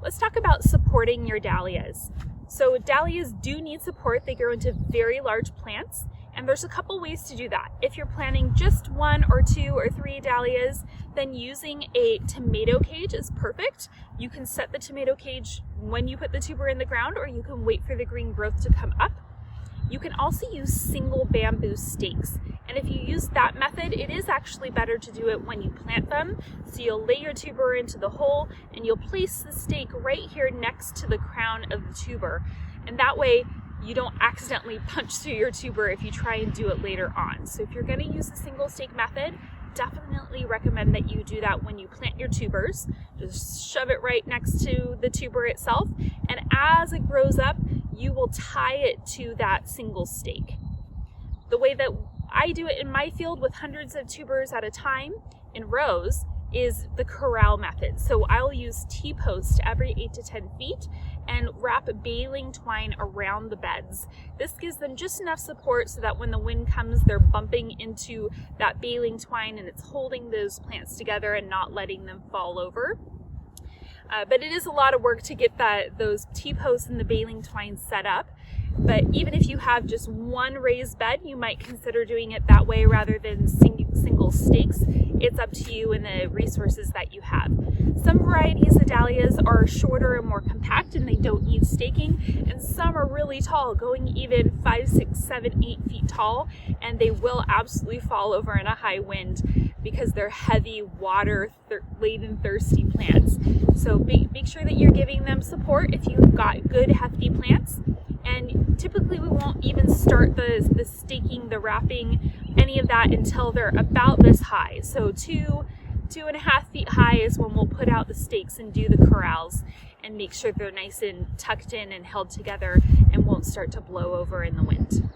Let's talk about supporting your dahlias. So dahlias do need support. They grow into very large plants, and there's a couple ways to do that. If you're planting just 1 or 2 or 3 dahlias, then using a tomato cage is perfect. You can set the tomato cage when you put the tuber in the ground, or you can wait for the green growth to come up. You can also use single bamboo stakes. And if you use that method, it is actually better to do it when you plant them. So you'll lay your tuber into the hole and you'll place the stake right here next to the crown of the tuber. And that way you don't accidentally punch through your tuber if you try and do it later on. So if you're going to use the single stake method, definitely recommend that you do that when you plant your tubers. Just shove it right next to the tuber itself, and as it grows up, you will tie it to that single stake. The way that I do it in my field with hundreds of tubers at a time in rows is the corral method. So I'll use T-posts every 8 to 10 feet and wrap baling twine around the beds. This gives them just enough support so that when the wind comes, they're bumping into that baling twine and it's holding those plants together and not letting them fall over. But it is a lot of work to get those T-posts and the baling twine set up. But even if you have just one raised bed, you might consider doing it that way rather than single stakes. It's up to you and the resources that you have. Some varieties of dahlias are shorter and more compact and they don't need staking, and some are really tall, going even 5, 6, 7, 8 feet tall, and they will absolutely fall over in a high wind because they're heavy, water-laden, thirsty plants. So make sure that you're giving them support if you've got good, hefty plants. And typically we won't even start the staking, the wrapping, any of that until they're about this high. So 2.5 feet high is when we'll put out the stakes and do the corrals and make sure they're nice and tucked in and held together and won't start to blow over in the wind.